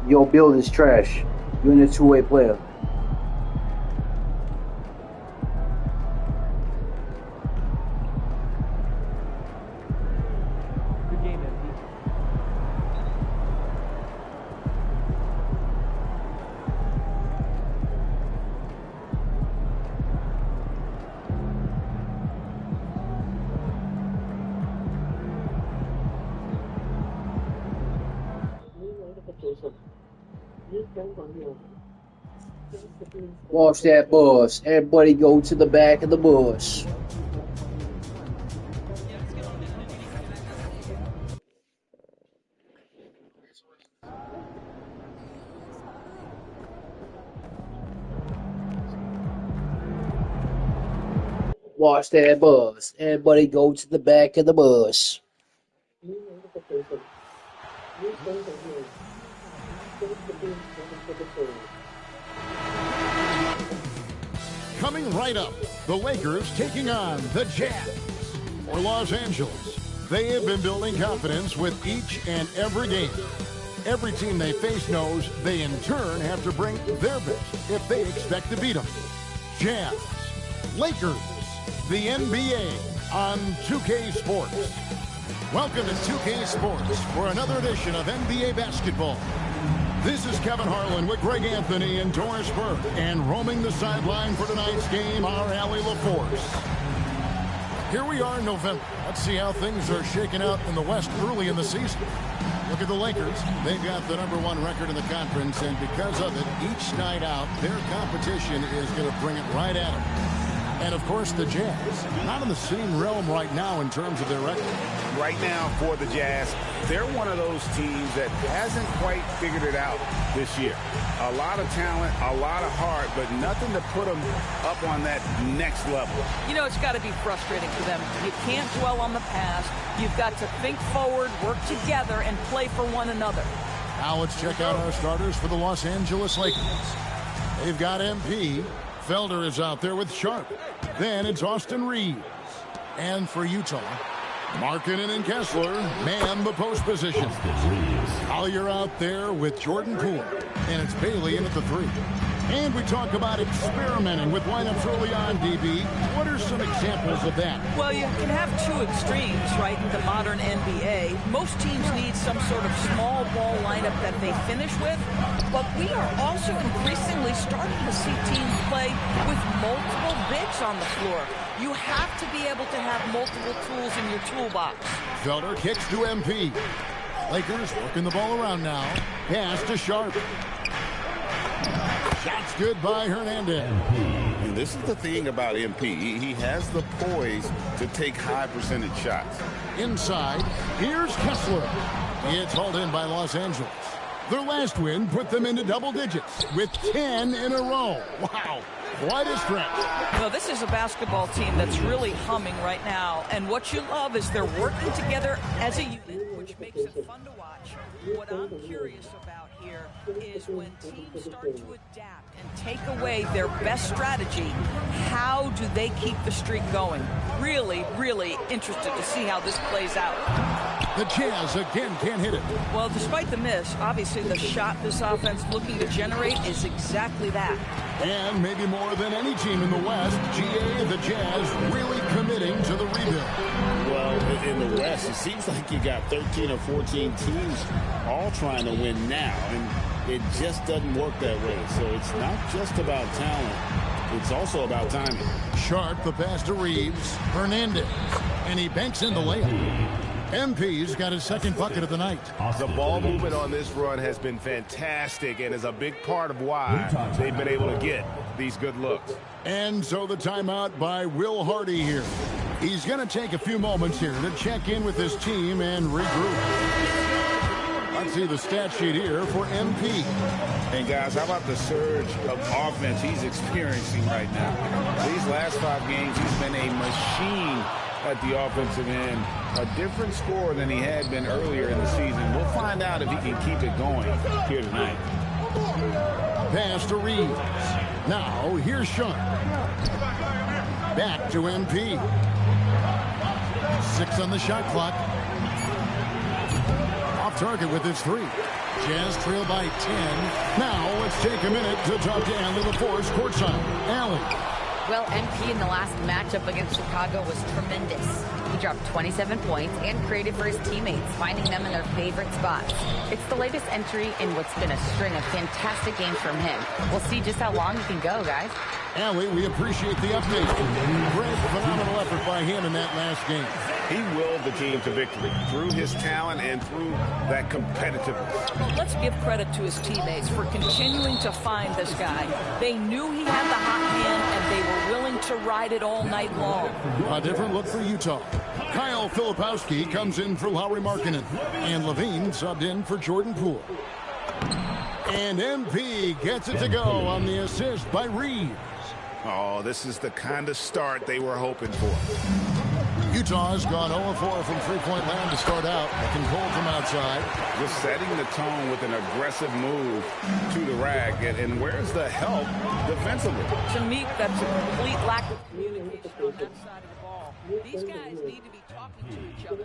Your build is trash. You're a two-way player. Watch that bus. Everybody go to the back of the bus. Watch that bus. Everybody go to the back of the bus. Coming right up, the Lakers taking on the Jazz. For Los Angeles, they have been building confidence with each and every game. Every team they face knows they in turn have to bring their best if they expect to beat them. Jazz, Lakers, the NBA on 2K Sports. Welcome to 2K Sports for another edition of NBA basketball. This is Kevin Harlan with Greg Anthony and Doris Burke, and roaming the sideline for tonight's game, our Allie LaForce. Here we are in November. Let's see how things are shaking out in the West early in the season. Look at the Lakers. They've got the #1 record in the conference, and because of it, each night out, their competition is going to bring it right at them. And, of course, the Jazz, not in the same realm right now in terms of their record. Right now for the Jazz, they're one of those teams that hasn't quite figured it out this year. A lot of talent, a lot of heart, but nothing to put them up on that next level. You know, it's got to be frustrating for them. You can't dwell on the past. You've got to think forward, work together, and play for one another. Now let's check out our starters for the Los Angeles Lakers. They've got MP. Felder is out there with Sharp. Then it's Austin Reeves. And for Utah, Markkanen and Kessler man the post position. Collier out there with Jordan Poole. And it's Bailey in at the 3. And we talk about experimenting with lineups early on, DB. What are some examples of that? Well, you can have two extremes, right, in the modern NBA. Most teams need some sort of small ball lineup that they finish with. But we are also increasingly starting to see teams play with multiple bigs on the floor. You have to be able to have multiple tools in your toolbox. Felder kicks to MP. Lakers working the ball around now. Pass to Sharp. Shots good by Hernandez. And this is the thing about MP. He has the poise to take high percentage shots. Inside, here's Kessler. It's hauled in by Los Angeles. Their last win put them into double digits with 10 in a row. Wow, quite a stretch. No, this is a basketball team that's really humming right now. And what you love is they're working together as a unit, which makes it fun to watch. What I'm curious about here is when teams start to adapt and take away their best strategy, how do they keep the streak going? Really, really interested to see how this plays out. The Jazz again can't hit it. Well, despite the miss, obviously the shot this offense looking to generate is exactly that. And maybe more than any team in the West, GA, the Jazz, really committing to the rebuild. Well, in the West, it seems like you got 13 or 14 teams all trying to win now, and it just doesn't work that way. So it's not just about talent, it's also about timing. Sharp, the pass to Reeves. Hernandez, and he banks in the layup. MP's got his second bucket of the night. The ball movement on this run has been fantastic and is a big part of why they've been able to get these good looks. And so the timeout by Will Hardy here. He's going to take a few moments here to check in with his team and regroup. Let's see the stat sheet here for MP. And guys, how about the surge of offense he's experiencing right now? These last 5 games, he's been a machine at the offensive end. A different score than he had been earlier in the season. We'll find out if he can keep it going here tonight. Pass to Reeves. Now, here's Sharp. Back to MP. 6 on the shot clock. Off target with his 3. Jazz trail by 10. Now let's take a minute to talk to Allie LaForce courtside. Allie. Well, MP in the last matchup against Chicago was tremendous. He dropped 27 points and created for his teammates, finding them in their favorite spots. It's the latest entry in what's been a string of fantastic games from him. We'll see just how long he can go, guys. Allie, we appreciate the update. Great, phenomenal effort by him in that last game. He willed the team to victory through his talent and through that competitiveness. Let's give credit to his teammates for continuing to find this guy. They knew he had the hot hand, and they were willing to ride it all night long. A different look for Utah. Kyle Filipowski comes in for Lauri Markkanen, and Levine subbed in for Jordan Poole. And MP gets it to go on the assist by Reeves. Oh, this is the kind of start they were hoping for. Utah's gone 0-4 from three-point land to start out. Can Cole from outside. Just setting the tone with an aggressive move to the rack. And where's the help defensively? To me, that's a complete lack of communication on that side of the ball. These guys need to be talking to each other.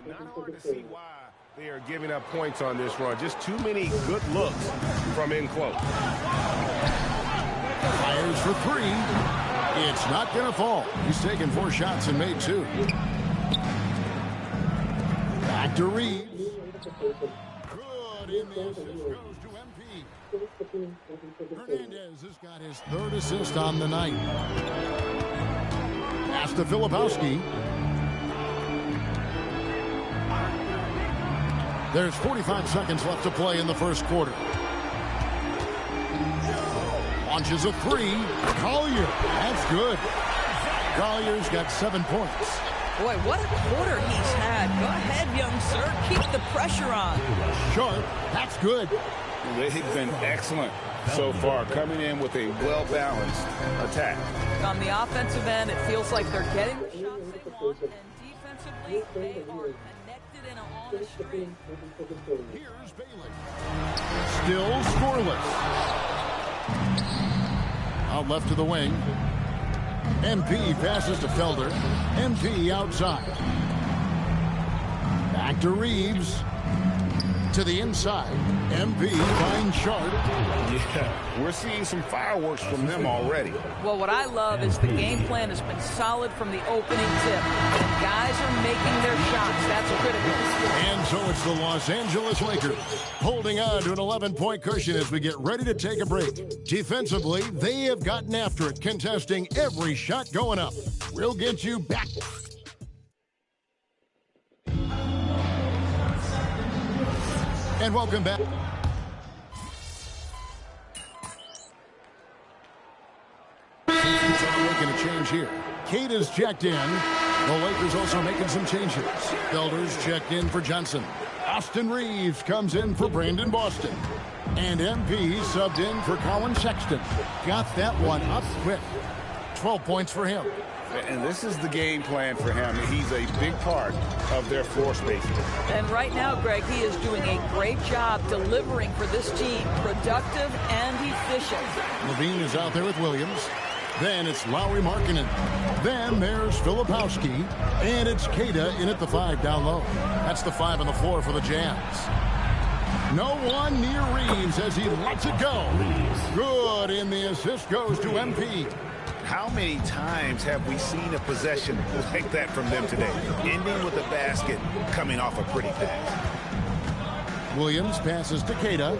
Not hard to see why they are giving up points on this run. Just too many good looks from in close. Fires for 3. It's not going to fall. He's taken 4 shots and made 2. Back to Reeves. Good in the assist goes to MP. Hernandez has got his 3rd assist on the night. Pass to Filipowski. There's 45 seconds left to play in the first quarter. Launches a 3. Collier. That's good. Collier's got 7 points. Boy, what a quarter he's had. Go ahead, young sir. Keep the pressure on. Sharp. That's good. They've been excellent so far, coming in with a well-balanced attack. On the offensive end, it feels like they're getting the shots they want, and defensively, they are connected in a honest stream. Here's Bailey. Still scoreless. Out left to the wing. MP passes to Felder. MP outside. Back to Reeves. To the inside. MP finds Sharp. Yeah, we're seeing some fireworks from them already. Well, what I love is the game plan has been solid from the opening tip. And guys are making their shots. That's critical. And so it's the Los Angeles Lakers holding on to an 11-point cushion as we get ready to take a break. Defensively, they have gotten after it, contesting every shot going up. We'll get you back. And welcome back. Making a change here. Kate is checked in. The Lakers also making some changes. Felder's checked in for Johnson. Austin Reeves comes in for Brandon Boston. And MP subbed in for Colin Sexton. Got that one up quick. 12 points for him. And this is the game plan for him. He's a big part of their floor spacing. And right now, Greg, he is doing a great job delivering for this team. Productive and efficient. Levine is out there with Williams. Then it's Lauri Markkanen. Then there's Filipowski. And it's Keita in at the 5 down low. That's the 5 on the floor for the Jazz. No one near Reeves as he lets it go. Good, and the assist goes to MP. How many times have we seen a possession like that from them today? Ending with a basket, coming off a pretty pass. Williams passes to Keita.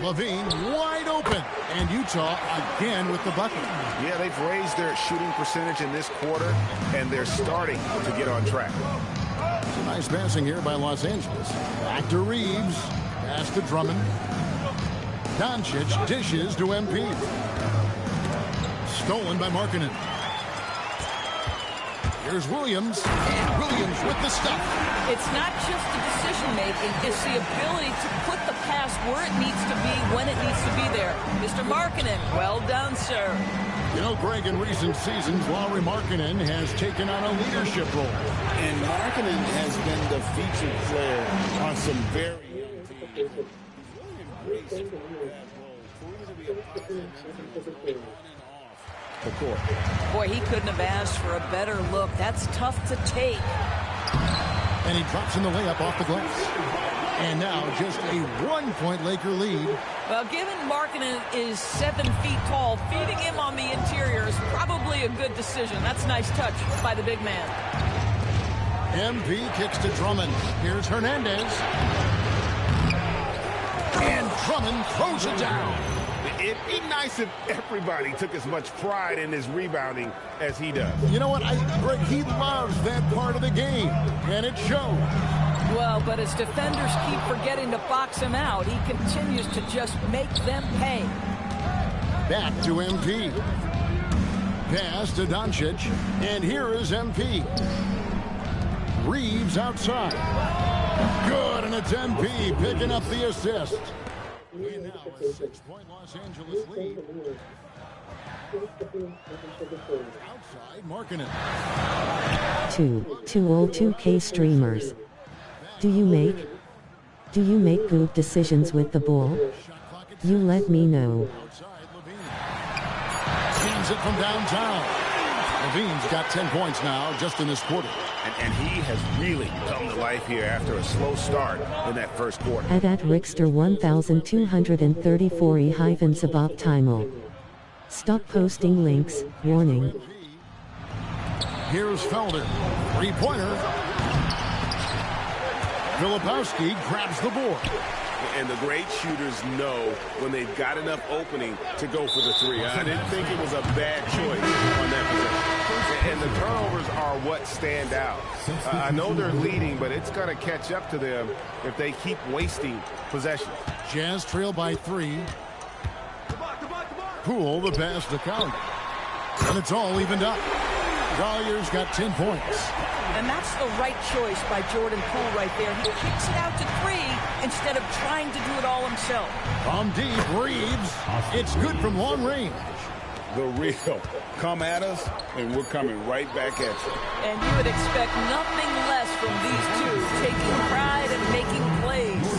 Levine wide open. And Utah again with the bucket. Yeah, they've raised their shooting percentage in this quarter, and they're starting to get on track. Nice passing here by Los Angeles. Back to Reeves. Pass to Drummond. Doncic dishes to MP. Stolen by Markkanen. Here's Williams. And Williams with the stuff. It's not just the decision-making. It's the ability to put the pass where it needs to be, when it needs to be there. Mr. Markkanen, well done, sir. You know, Greg, in recent seasons, Lauri Markkanen has taken on a leadership role. And Markkanen has been the featured player on some very young teams. He's really embraced that role, proving to be Boy, he couldn't have asked for a better look. That's tough to take. And he drops in the layup off the glass. And now just a 1-point Laker lead. Well, given Markkanen is 7 feet tall, feeding him on the interior is probably a good decision. That's a nice touch by the big man. MP kicks to Drummond. Here's Hernandez. And Drummond throws it down. It'd be nice if everybody took as much pride in his rebounding as he does. You know what, Greg, he loves that part of the game, and it shows. Well, but as defenders keep forgetting to box him out, he continues to just make them pay. Back to MP. Pass to Doncic, and here is MP. Reeves outside. Good, and it's MP picking up the assist. And now a 6-point Los Angeles lead. Outside, Markkanen. To all 2K streamers. Do you make good decisions with the ball? You let me know. Seems it from downtown. Levine's got 10 points now just in this quarter. And he has really come to life here after a slow start in that first quarter. At Rickster 1234 e-suboptimal. Stop posting links, warning. Here's Felder. 3-pointer. Filipowski grabs the board. And the great shooters know when they've got enough opening to go for the three. I didn't think it was a bad choice on that possession. And the turnovers are what stand out. I know they're leading, but it's going to catch up to them if they keep wasting possessions. Jazz trail by 3. Poole the pass to Count. And it's all evened up. Collier's got 10 points. And that's the right choice by Jordan Poole right there. He kicks it out to 3 instead of trying to do it all himself. From deep, Reeves. It's good from long range. The real come at us, and we're coming right back at you. And you would expect nothing less from these two, taking pride and making plays.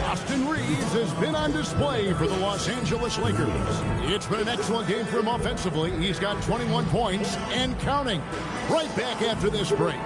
Austin Reeves has been on display for the Los Angeles Lakers. It's been an excellent game for him offensively. He's got 21 points and counting. Right back after this break.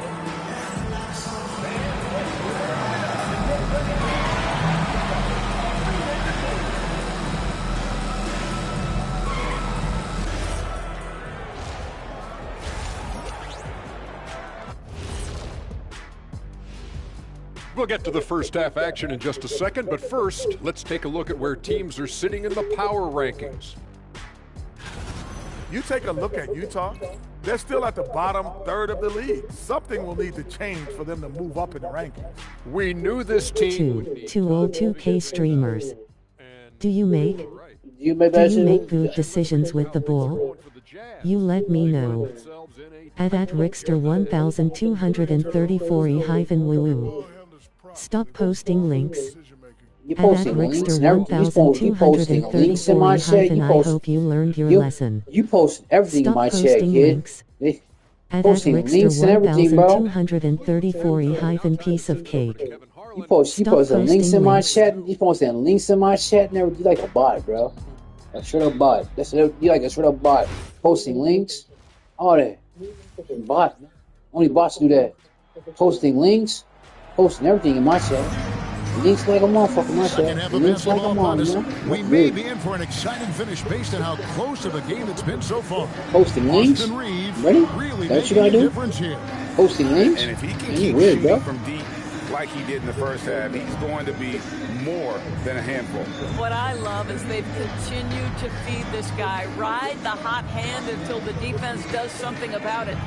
We'll get to the first half action in just a second, but first, let's take a look at where teams are sitting in the power rankings. You take a look at Utah, they're still at the bottom third of the league. Something will need to change for them to move up in the rankings. We knew this team To all 2K streamers. Do you make good decisions with the ball? You let me know. At Rickster 1234 e-woo. Stop posting links. You posting links and everything. You posting links in my chat. I hope you learned your lesson. You post everything in my chat, kid. Links. At Posting Rickster links and everything, bro. 1234 e-piece of cake. You posting links in my chat. You posting links in my chat and everything. You like a bot, bro. A straight up bot. You like a straight up bot. Posting links. All that. Bot. Only bots do that. Posting links. Posting everything in my chat. Links like a motherfucker, my chat. Links like a motherfucker. We may be in for an exciting finish based on how close of a game it's been so far. Posting links. Ready? Really That's what you gotta do. Here. Posting links. And if he can keep shooting from deep like he did in the first half, he's going to be more than a handful. What I love is they've continued to feed this guy. Ride the hot hand until the defense does something about it.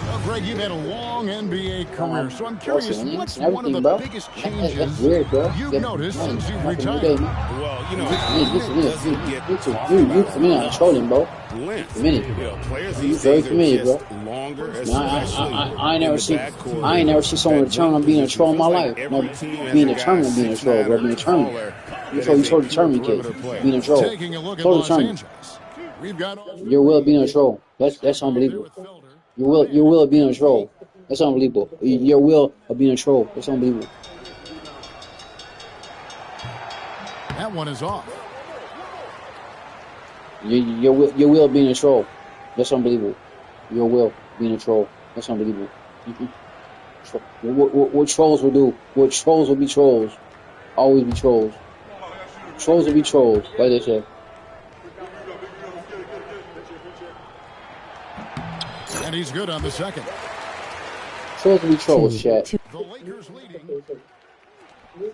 Well, Greg, you've had a long NBA career, so I'm curious, what's one of the biggest changes you've noticed since you've retired? Well, you know, I'm trolling, bro. length. Players these days are just longer. I ain't never seen someone determined on being a troll in my life. No, being determined on being a troll, bro. Being determined. You're so determined, kid. Being a troll. So determined. Your will of being a troll. That's unbelievable. Your will of being a troll. That's unbelievable. Your will of being a troll. That's unbelievable. That one is off. Your will being a troll. That's unbelievable. Your will being a troll. That's unbelievable. What trolls will do? What trolls will be trolls? Always be trolls. Trolls will be trolls, like they say. And he's good on the second. Trolls will be trolls, chat. The Lakers leading.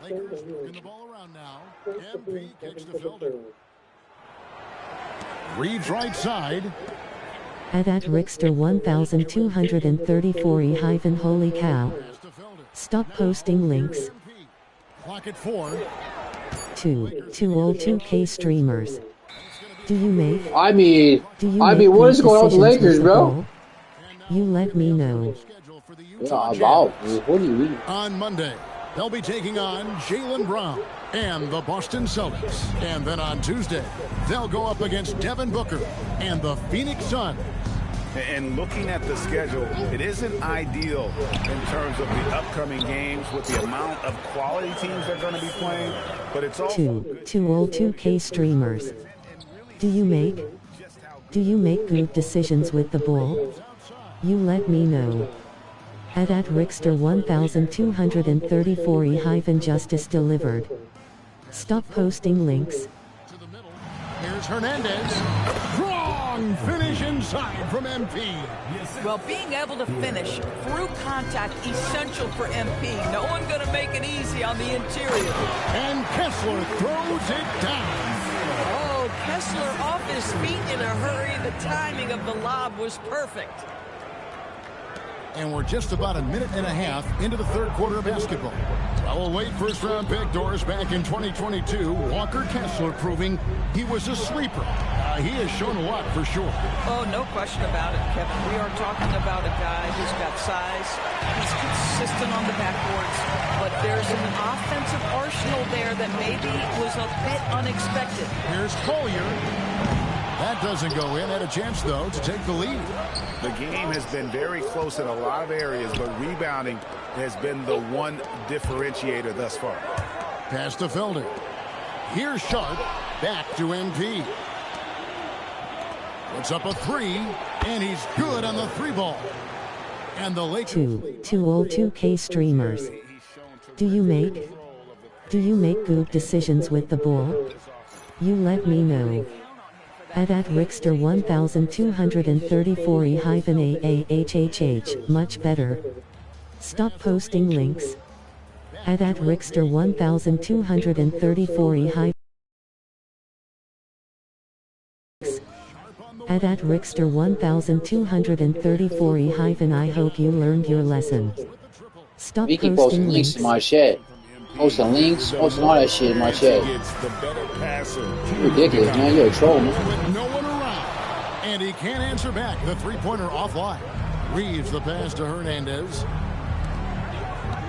Lakers moving the ball around now. MP kicks the filter. Reeves right side. At Rickster 1234 holy cow. Stop posting links. Clock at 4. 2K streamers. Do you make? I mean, what is going on with the Lakers, bro? You let me know. What do you mean? On Monday, they'll be taking on Jaylen Brown and the Boston Celtics. And then on Tuesday, they'll go up against Devin Booker and the Phoenix Suns. And looking at the schedule, it isn't ideal in terms of the upcoming games with the amount of quality teams they're going to be playing, but it's also 2K streamers. Do you make good decisions with the ball? You let me know. At Rickster 1234 -justice delivered. Stop posting links. Here's Hernandez. Strong finish inside from MP. Well, being able to finish through contact, essential for MP. No one going to make it easy on the interior. And Kessler throws it down. Oh, Kessler off his feet in a hurry. The timing of the lob was perfect. And we're just about a minute and a half into the third quarter of basketball. A late first-round pick, Doris, back in 2022. Walker Kessler proving he was a sleeper. He has shown a lot for sure. Oh, no question about it, Kevin. We are talking about a guy who's got size. He's consistent on the backboards. But there's an offensive arsenal there that maybe was a bit unexpected. Here's Collier. That doesn't go in. Had a chance, though, to take the lead. The game has been very close in a lot of areas, but rebounding has been the one differentiator thus far. Pass to Felder. Here's Sharp. Back to MP. Puts up a three, and he's good on the three ball. And the Lakers. 2K streamers. Do you make good decisions with the ball? You let me know. At Rickster 1234-AAHHH, much better. Stop posting links. At Rickster 1234 At Rickster 1234 I hope you learned your lesson. Stop Vicky posting posting links links. in my chat. Posting links, posting all that shit in my chat. You're ridiculous, man. You're a troll, man. With no one around. And he can't answer back. The three-pointer offline. Reeves the pass to Hernandez.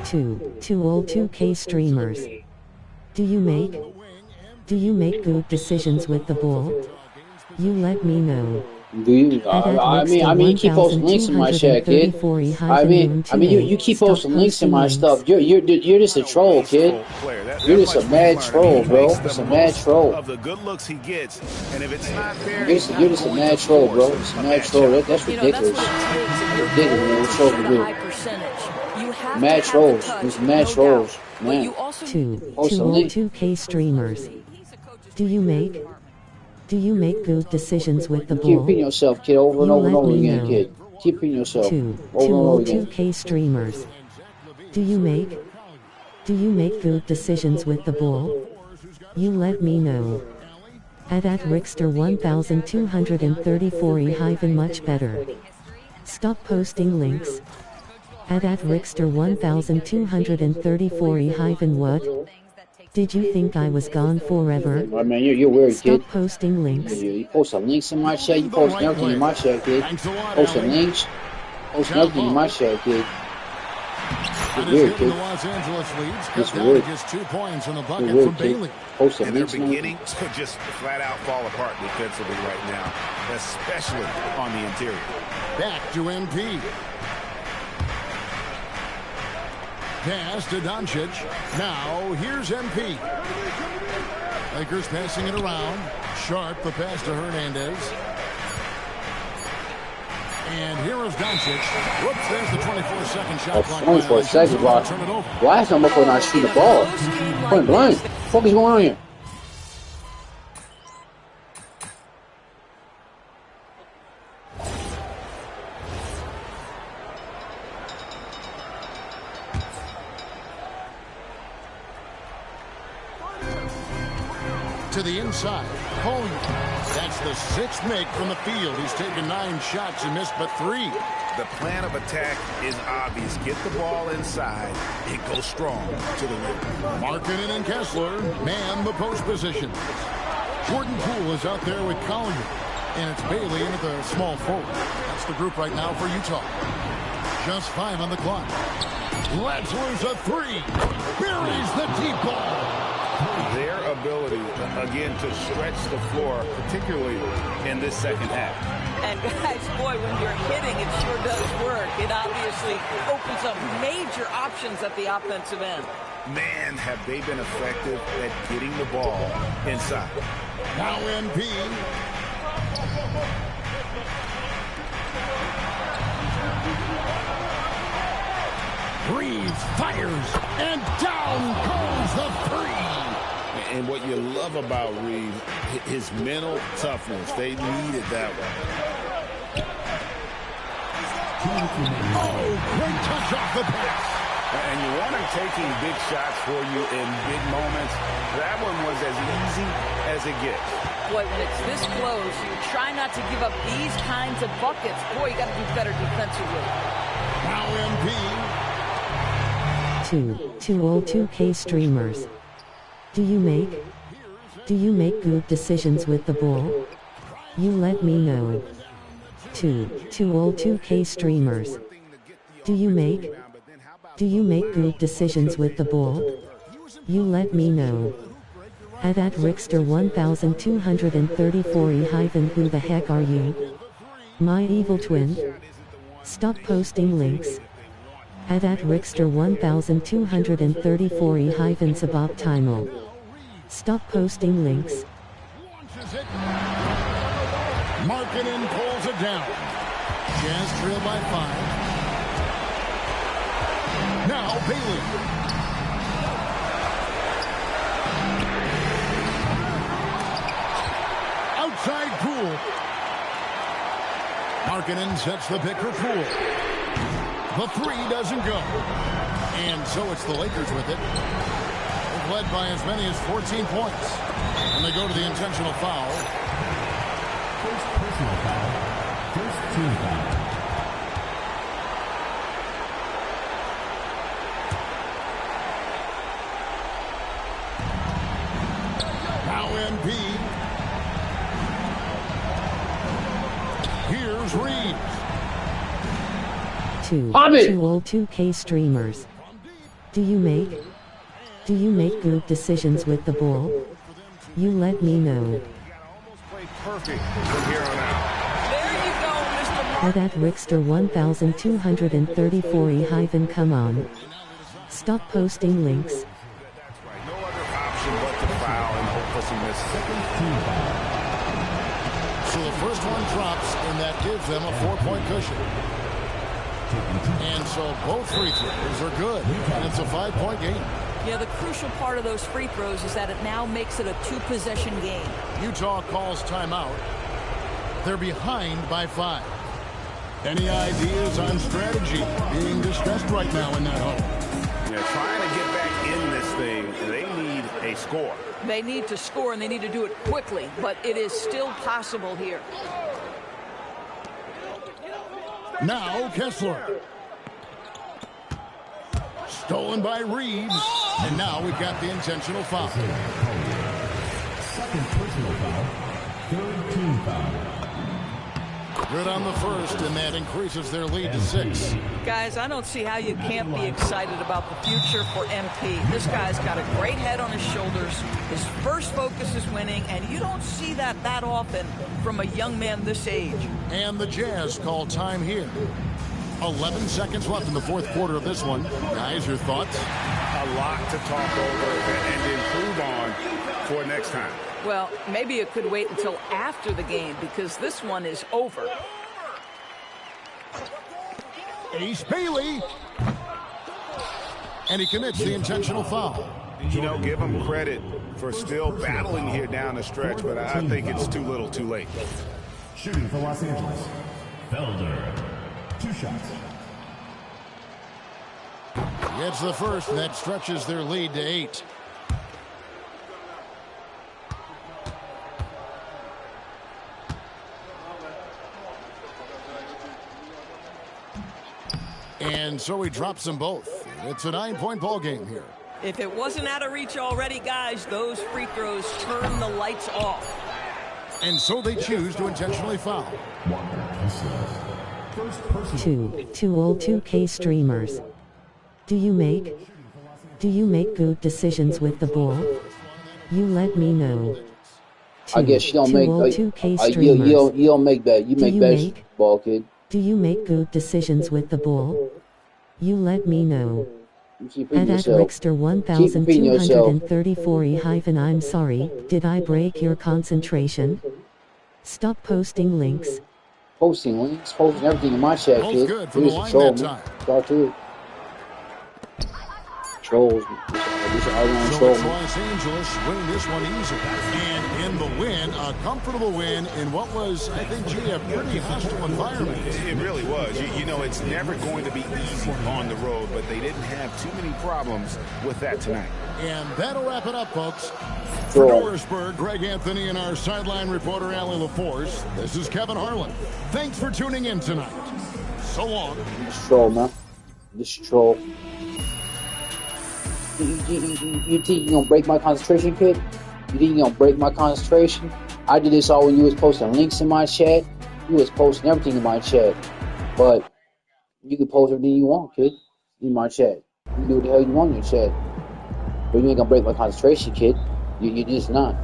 2K streamers. Do you make good decisions with the ball? You let me know. Do you? I mean, you keep posting links in my chat, kid. I mean, you keep posting links in my stuff. You're just a troll, kid. You're just a mad troll, bro. Just a mad troll. Of the good looks he gets, and if it's not there, You're just a mad troll, bro. Just a mad troll. That's ridiculous. Ridiculous, man. What trolls do? Mad trolls. Just mad trolls, man. 2K streamers. Do you make good decisions with the Keep ball? repeating yourself, kid, over and over and over again, kid. Keep repeating yourself over and over again. 2K streamers. Do you make good decisions with the ball? You let me know. At Rickster 1234 much better. Stop posting links. At Rickster 1234 what? Did you think I was gone forever? I mean, you're weird, kid. Stop posting links. You posting links in my chat. You posting everything in my chat, kid. Posting links. Posting everything in my chat, kid. You're weird, kid. It's weird. Just 2 points on the You're bucket weird, from kid. Bailey. Posting and they're links, man. beginning to just flat out fall apart defensively right now, especially on the interior. Back to MP. Pass to Doncic. Now here's MP. Lakers passing it around. Sharp the pass to Hernandez. And here is Doncic. Whoops, there's the 24-second shot clock. 24 seconds block. Last time before not shoot the ball. Point blank. What the fuck is going on here? To the inside. Collier. That's the 6th make from the field. He's taken 9 shots and missed but 3. The plan of attack is obvious. Get the ball inside and go strong to the rim. Markkanen and Kessler man the post position. Jordan Poole is out there with Collier. And it's Bailey in at the small forward. That's the group right now for Utah. Just 5 on the clock. Lets loose a 3. Buries the deep ball. Their ability, again, to stretch the floor, particularly in this second half. And guys, boy, when you're hitting, it sure does work. It obviously opens up major options at the offensive end. Man, have they been effective at getting the ball inside. Now MP. Reeves fires, and down goes the 3. And what you love about Reeves, his mental toughness. They needed that one. Oh, great touch off the pass. And you want him taking big shots for you in big moments. That one was as easy as it gets. Boy, when it's this close, you try not to give up these kinds of buckets. Boy, you got to do better defensively. Now MP. To all 2K streamers. Do you make good decisions with the ball? You let me know. To all 2K streamers. Do you make good decisions with the ball? You let me know. At Rickster 1234 who the heck are you? My evil twin? Stop posting links. At Rickster 1234 suboptimal. Stop posting links. Markkanen pulls it down. Jazz trail by 5. Now Bailey. Outside Poole. Markkanen sets the pick for Poole. The 3 doesn't go. And so it's the Lakers with it. They've led by as many as 14 points. And they go to the intentional foul. First personal foul. First team foul. Now MP. Here's Reeves. To all 2K streamers. Do you make good decisions with the ball? You let me know. Perfect from here on out. There you go, Mr. Mark. At Rickster 1234 come on. Stop posting links. That's right. No other option but to foul and hope for some misses. So the first one drops, and that gives them a 4-point cushion. And so both free throws are good, and it's a 5-point game. Yeah, the crucial part of those free throws is that it now makes it a 2-possession game. Utah calls timeout. They're behind by 5. Any ideas on strategy being discussed right now in that home? Yeah, trying to get back in this thing, they need a score. They need to score, and they need to do it quickly, but it is still possible here. Now Kessler. Stolen by Reeves. And now we've got the intentional foul. Second personal foul. Third team foul. Good on the first, and that increases their lead to 6. Guys, I don't see how you can't be excited about the future for MP. This guy's got a great head on his shoulders. His first focus is winning, and you don't see that often from a young man this age. And the Jazz call time here. 11 seconds left in the fourth quarter of this one. Guys, your thoughts? A lot to talk over and improve on for next time. Well, maybe it could wait until after the game because this one is over. Ace Bailey. And he commits the intentional foul. You know, give him credit for still battling here down the stretch, but I think it's too little too late. Shooting for Los Angeles, Felder. 2 shots. Gets the first, and that stretches their lead to 8. And so he drops them both. It's a 9-point ball game here. If it wasn't out of reach already, guys, those free throws turn the lights off. And so they choose to intentionally foul. To all 2K streamers. Do you make good decisions with the ball? You let me know. I guess you don't to make all 2K you streamers. don't make that. You make best ball, kid. Do you make good decisions with the ball? You let me know. At Rickster 1234 I'm sorry, did I break your concentration? Stop posting links. Posting everything in my chat, Both kid. good from the line that time. Start to it. Trolls. These are online So trolls. Los Angeles win this one easy. And in the win, a comfortable win in what was, I think, a pretty hostile environment. It really was. You know, it's never going to be easy on the road, but they didn't have too many problems with that tonight. And that'll wrap it up, folks. For Dorisburg, Greg Anthony and our sideline reporter, Allie LaForce, this is Kevin Harlan. Thanks for tuning in tonight. So long. This troll, man. This troll. You think you're gonna break my concentration, kid? You think you're gonna break my concentration? I did this all when you was posting links in my chat. You was posting everything in my chat. But you can post everything you want, kid, in my chat. You can do what the hell you want in your chat. But you ain't gonna break my concentration, kid. You're just not.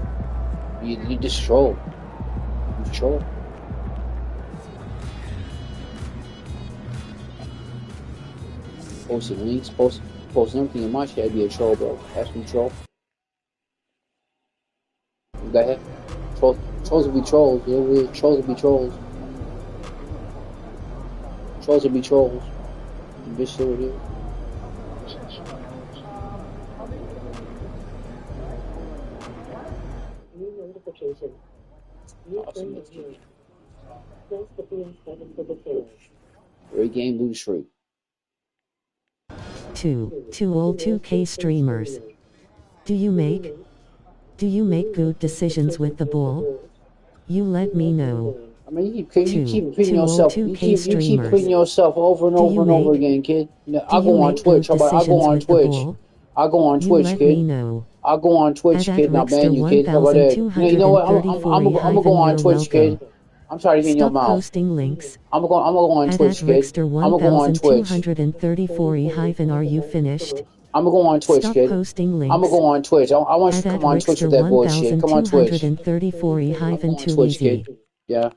You just troll. You troll. Posting links, posting everything in my chat, be a troll, bro. Ask me troll. Go ahead. Trolls will be trolls. Yeah, trolls will be trolls. Trolls will be trolls. Bitch, shit with you. Awesome. Great game, lose streak. To all 2K streamers. Do you make good decisions with the ball? You let me know. I mean, you keep putting yourself. You keep putting yourself over and over and over again, kid. I'll go on Twitch. I'll go on Twitch. I'll go on Twitch, kid. I'll go on Twitch, kid. Now ban you, kid. How about that? You know what? I'm gonna go on Twitch, kid. I'm sorry to hear your mouth. Posting links. I'm gonna go on Twitch, kid. I'm gonna go on Twitch. Are you finished? I'm gonna go on Twitch, Stop kid. posting links. I'm gonna go on Twitch. I want you to come on Twitch with that bullshit. Come on Twitch. 1234 Twitch, kid. Yeah.